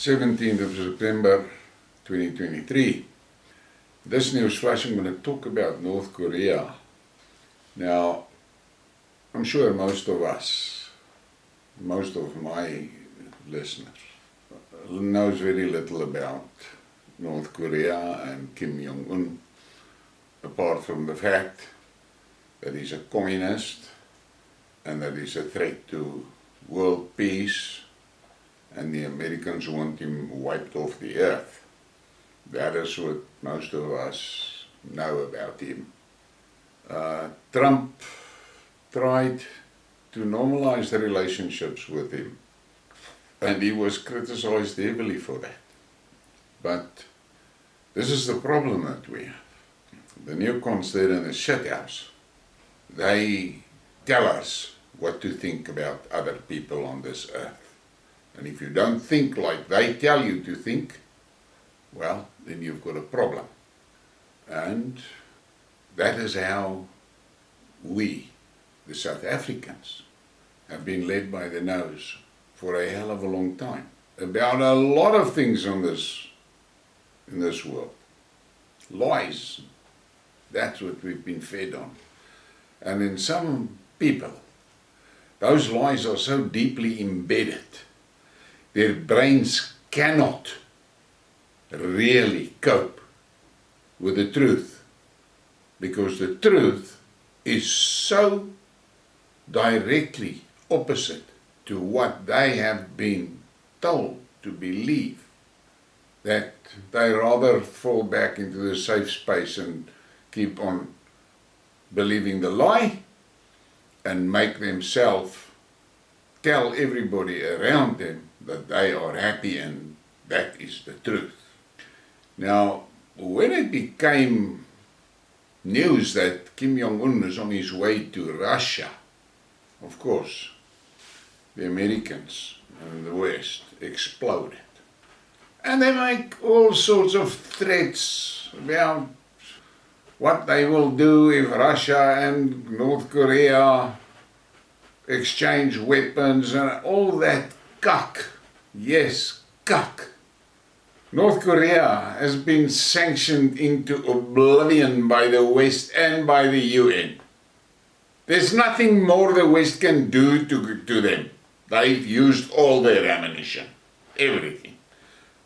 17th of September 2023. This news flash, I'm going to talk about North Korea. Now, I'm sure most of us, most of my listeners, knows very little about North Korea and Kim Jong-un, apart from the fact that he's a communist and that he's a threat to world peace, and the Americans want him wiped off the earth. That is what most of us know about him. Trump tried to normalize the relationships with him, and he was criticized heavily for that. But this is the problem that we have. The neocons there in the shithouse, they tell us what to think about other people on this earth. And if you don't think like they tell you to think, well, then you've got a problem. And that is how we, the South Africans, have been led by the nose for a hell of a long time about a lot of things in this world. Lies. That's what we've been fed on. And in some people, those lies are so deeply embedded, their brains cannot really cope with the truth, because the truth is so directly opposite to what they have been told to believe that they rather fall back into the safe space and keep on believing the lie and make themselves tell everybody around them that they are happy and that is the truth. Now, when it became news that Kim Jong-un is on his way to Russia, of course, the Americans and the West exploded. And they make all sorts of threats about what they will do if Russia and North Korea exchange weapons and all that cuck. Yes, cuck. North Korea has been sanctioned into oblivion by the West and by the UN. There's nothing more the West can do to them. They've used all their ammunition, everything.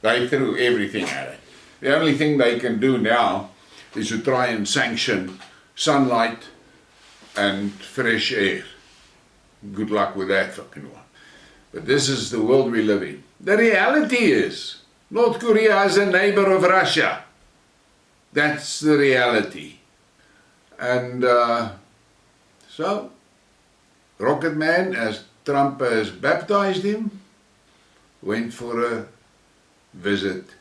They threw everything at it. The only thing they can do now is to try and sanction sunlight and fresh air. Good luck with that fucking one. But this is the world we live in. The reality is, North Korea is a neighbor of Russia. That's the reality. And so, Rocket Man, as Trump has baptized him, went for a visit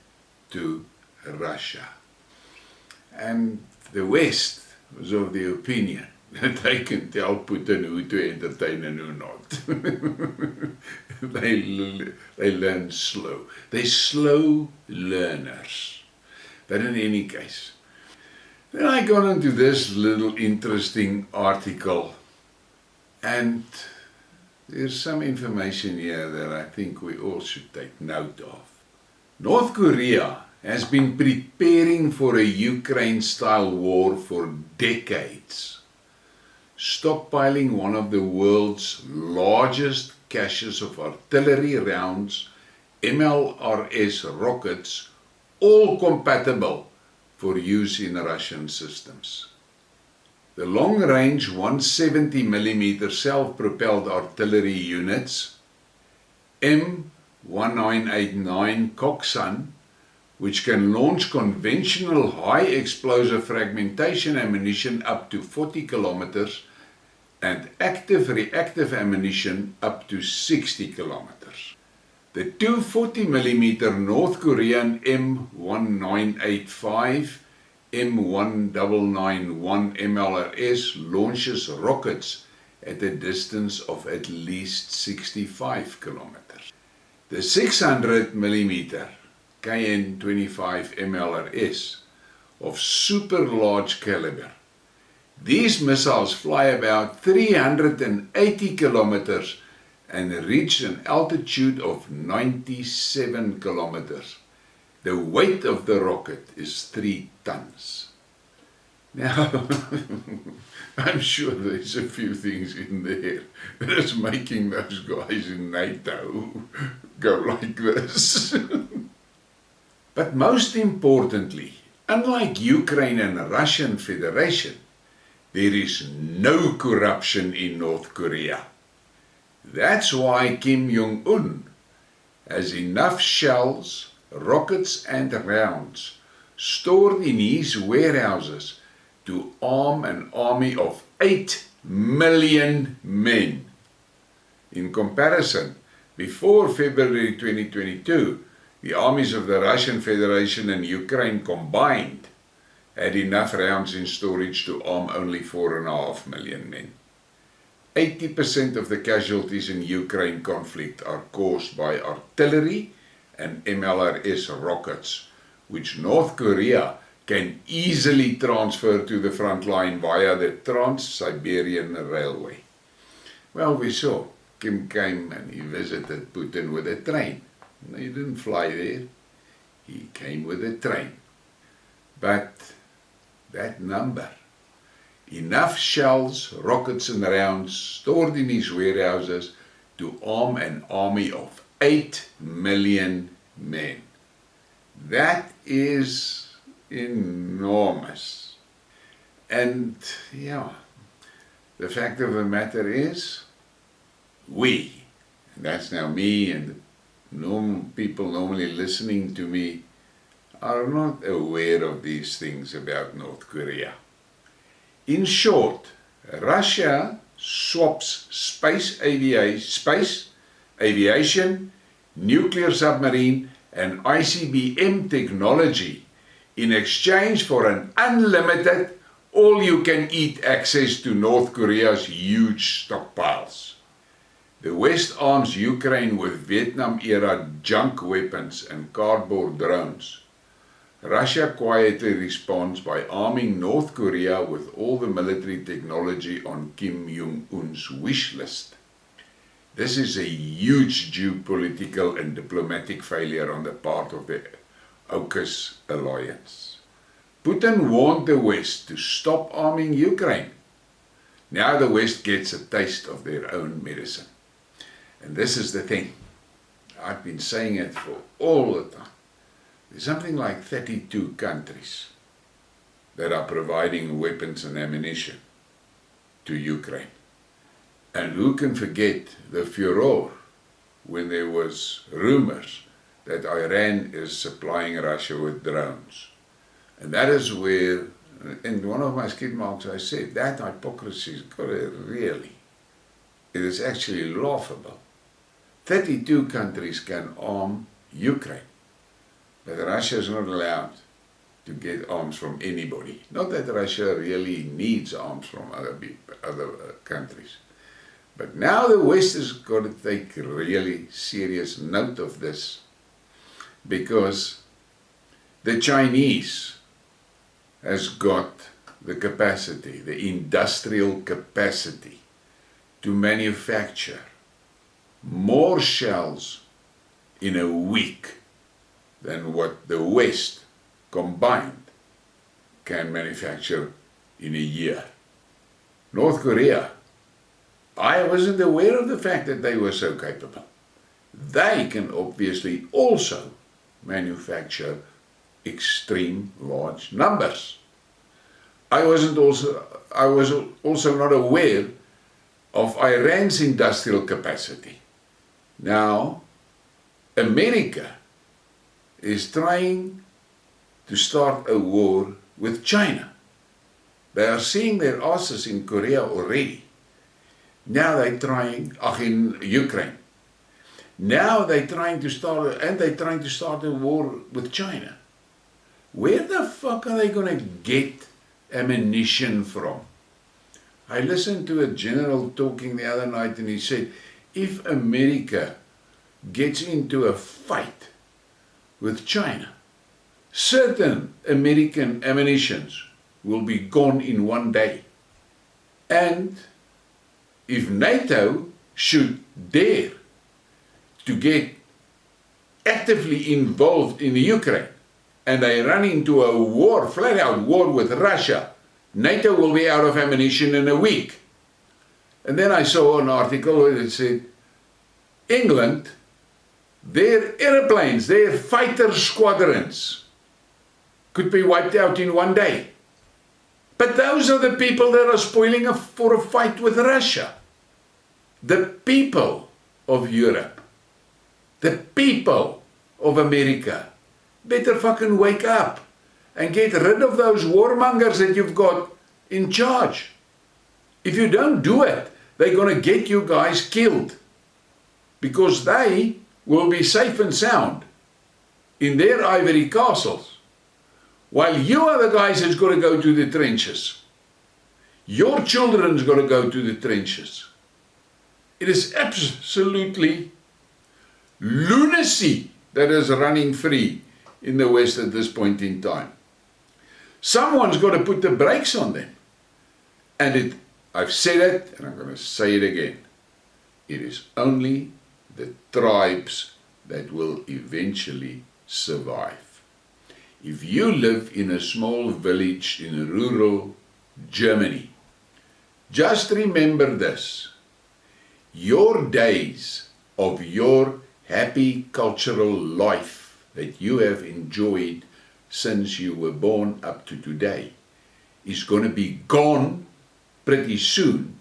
to Russia. And the West was of the opinion that they can tell Putin who to entertain and who not. They learn slow. They're slow learners. But in any case, then I got into this little interesting article, and there's some information here that I think we all should take note of. North Korea has been preparing for a Ukraine-style war for decades, stockpiling one of the world's largest caches of artillery rounds, MLRS rockets, all compatible for use in Russian systems. The long-range 170mm self-propelled artillery units, M1989 Koksan, which can launch conventional high-explosive fragmentation ammunition up to 40 kilometers and active-reactive ammunition up to 60 kilometers. The two 40mm North Korean M1985 M1991 MLRS launches rockets at a distance of at least 65 kilometers. The 600mm KN-25 MLRS of super large caliber. These missiles fly about 380 kilometers and reached an altitude of 97 kilometers. The weight of the rocket is 3 tons. Now, I'm sure there's a few things in there that's making those guys in NATO go like this. But most importantly, unlike Ukraine and the Russian Federation, there is no corruption in North Korea. That's why Kim Jong-un has enough shells, rockets and rounds stored in his warehouses to arm an army of 8 million men. In comparison, before February 2022, the armies of the Russian Federation and Ukraine combined had enough rounds in storage to arm only 4.5 million men. 80% of the casualties in Ukraine conflict are caused by artillery and MLRS rockets, which North Korea can easily transfer to the front line via the Trans-Siberian Railway. Well, we saw Kim came and he visited Putin with a train. He didn't fly there, he came with a train. But that number, enough shells, rockets and rounds stored in his warehouses to arm an army of 8 million men. That is enormous. And yeah, the fact of the matter is, we, and that's now me and people normally listening to me, are not aware of these things about North Korea. In short, Russia swaps space aviation, nuclear submarine and ICBM technology in exchange for an unlimited, all-you-can-eat access to North Korea's huge stockpiles. The West arms Ukraine with Vietnam-era junk weapons and cardboard drones. Russia quietly responds by arming North Korea with all the military technology on Kim Jong-un's wish list. This is a huge geopolitical and diplomatic failure on the part of the AUKUS alliance. Putin warned the West to stop arming Ukraine. Now the West gets a taste of their own medicine. And this is the thing. I've been saying it for all the time. There's something like 32 countries that are providing weapons and ammunition to Ukraine. And who can forget the furor when there was rumors that Iran is supplying Russia with drones. And that is where, in one of my Skidmarks I said, that hypocrisy has got to really, it is actually laughable. 32 countries can arm Ukraine, but Russia is not allowed to get arms from anybody. Not that Russia really needs arms from other countries. But now the West has got to take really serious note of this, because the Chinese has got the capacity, the industrial capacity to manufacture more shells in a week than what the West combined can manufacture in a year. North Korea, I wasn't aware of the fact that they were so capable. They can obviously also manufacture extreme large numbers. I was also not aware of Iran's industrial capacity. Now, America is trying to start a war with China. They are seeing their asses in Korea already. Now they're trying, in Ukraine. Now they're trying to start a war with China. Where the fuck are they going to get ammunition from? I listened to a general talking the other night, and he said, if America gets into a fight with China, certain American ammunitions will be gone in one day. And if NATO should dare to get actively involved in the Ukraine, and they run into a war, flat-out war with Russia, NATO will be out of ammunition in a week. And then I saw an article where it said, England, their airplanes, their fighter squadrons could be wiped out in one day. But those are the people that are spoiling for a fight with Russia. The people of Europe, the people of America, better fucking wake up and get rid of those warmongers that you've got in charge. If you don't do it, they're going to get you guys killed, because they will be safe and sound in their ivory castles, while you are the guys that's got to go to the trenches. Your children's got to go to the trenches. It is absolutely lunacy that is running free in the West at this point in time. Someone's got to put the brakes on them. And I've said it, and I'm going to say it again. It is only the tribes that will eventually survive. If you live in a small village in rural Germany, just remember this. Your days of your happy cultural life that you have enjoyed since you were born up to today is going to be gone pretty soon,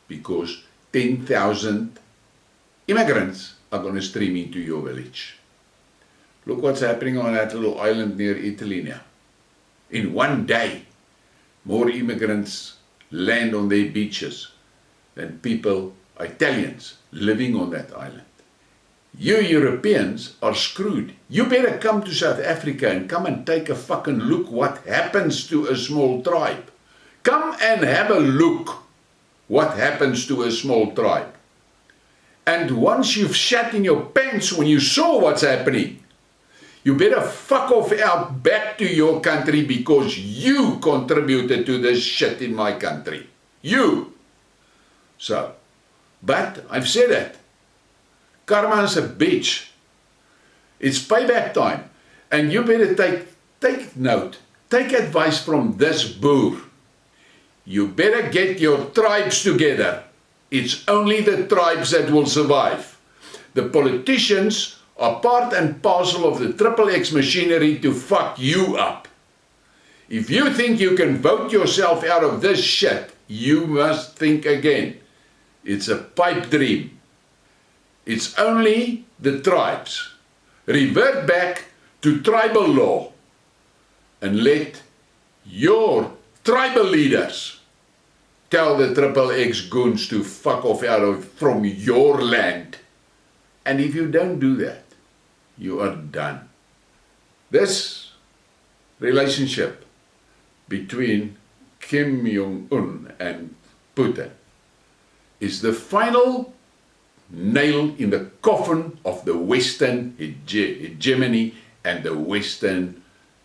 because 10,000 immigrants are going to stream into your village. Look what's happening on that little island near Italy now. In one day, more immigrants land on their beaches than people, Italians, living on that island. You Europeans are screwed. You better come to South Africa and come and take a fucking look what happens to a small tribe. Come and have a look what happens to a small tribe. And once you've shat in your pants when you saw what's happening, you better fuck off out back to your country, because you contributed to this shit in my country. You. So, but I've said it. Karma is a bitch. It's payback time. And you better take note, take advice from this boor. You better get your tribes together. It's only the tribes that will survive. The politicians are part and parcel of the XXX machinery to fuck you up. If you think you can vote yourself out of this shit, you must think again. It's a pipe dream. It's only the tribes. Revert back to tribal law and let your tribal leaders tell the XXX goons to fuck off from your land. And if you don't do that, you are done. This relationship between Kim Jong-un and Putin is the final nail in the coffin of the Western hegemony and the Western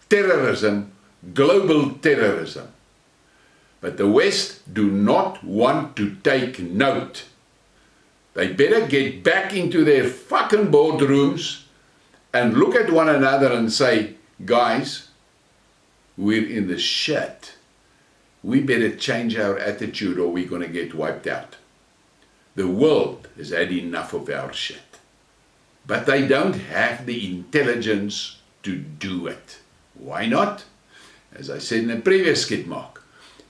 terrorism, global terrorism. But the West do not want to take note. They better get back into their fucking boardrooms and look at one another and say, guys, we're in the shit. We better change our attitude or we're going to get wiped out. The world has had enough of our shit. But they don't have the intelligence to do it. Why not? As I said in the previous Skidmark,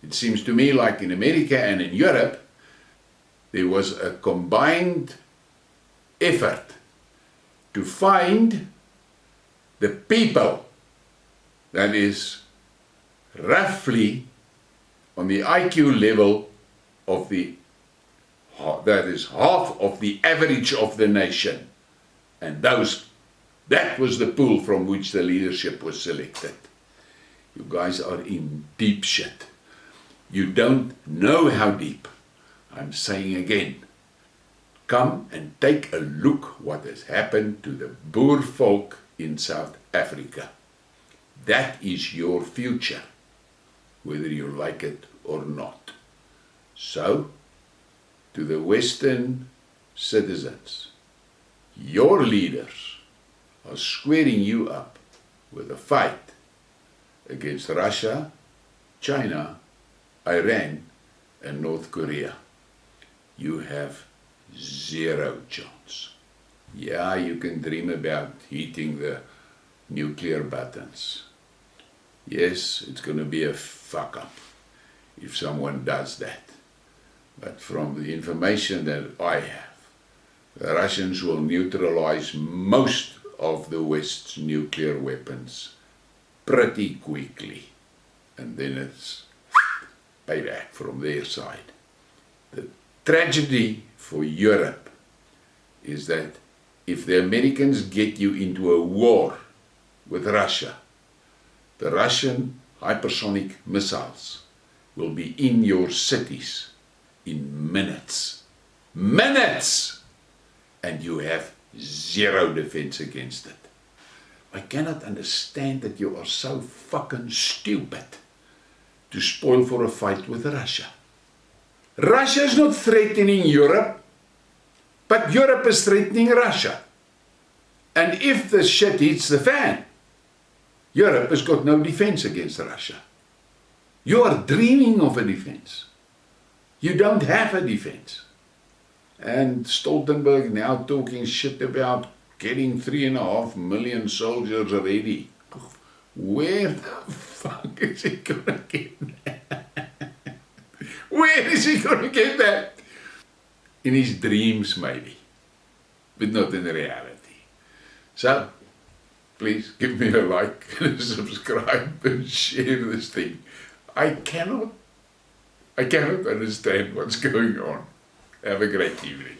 it seems to me like in America and in Europe, there was a combined effort to find the people that is roughly on the IQ level of that is half of the average of the nation. And that was the pool from which the leadership was selected. You guys are in deep shit. You don't know how deep. I'm saying again, come and take a look what has happened to the Boer folk in South Africa. That is your future, whether you like it or not. So, to the Western citizens, your leaders are squaring you up with a fight against Russia, China, Iran, and North Korea. You have zero chance. Yeah, you can dream about hitting the nuclear buttons. Yes, it's going to be a fuck up if someone does that. But from the information that I have, the Russians will neutralize most of the West's nuclear weapons pretty quickly. And then it's payback from their side. The tragedy for Europe is that if the Americans get you into a war with Russia, the Russian hypersonic missiles will be in your cities in minutes. Minutes! And you have zero defense against it. I cannot understand that you are so fucking stupid to spoil for a fight with Russia. Russia is not threatening Europe, but Europe is threatening Russia. And if the shit hits the fan, Europe has got no defense against Russia. You are dreaming of a defense. You don't have a defense. And Stoltenberg now talking shit about getting 3.5 million soldiers ready. Where the fuck is he gonna get that? Where is he gonna get that? In his dreams maybe, but not in reality. So, please give me a like and subscribe and share this thing. I cannot understand what's going on. Have a great evening.